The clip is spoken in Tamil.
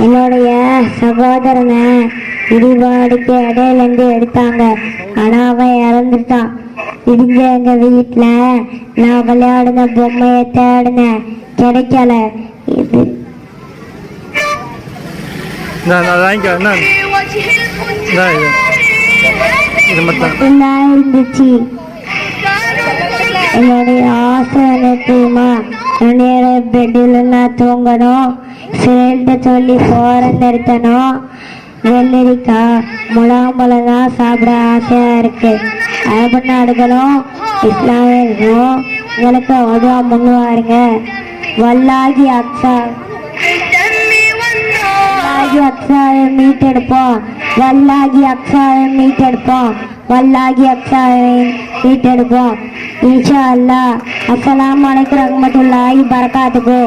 என்னுடைய சகோதரனை இடிபாடுக்கு இடையிலேருந்து எடுத்தாங்க. ஆனால் அவன் இறந்துட்டான். இடிஞ்ச எங்க வீட்டுல நான் விளையாடின பொம்மையை தேடினேன், கிடைக்கல. இது இருந்துச்சு. என்னுடைய ஆசை தெரியுமா, என்னுடைய பெட்டில் நான் தூங்கணும், ஃப்ரெண்ட சொல்லி போறேன் நிறுத்தணும், வெள்ளரிக்காய் முலாம்பழம் தான் சாப்பிட ஆசையா இருக்கு. அரபு நாடுகளும் இஸ்லாமியர்களும் உங்களுக்கு உதவ முன்வாருங்க. வல்லாகி அக்ஸா அக்ஸாவை மீட்டெடுப்போம், வல்லாகி அக்ஸாவை மீட்டெடுப்போம், வல்லாகி அக்ஸாவை மீட்டெடுப்போம் இன்ஷா அல்லாஹ். அஸ்ஸலாமு அலைக்கும் வரஹ்மத்துல்லாஹி வபரகாத்துஹு.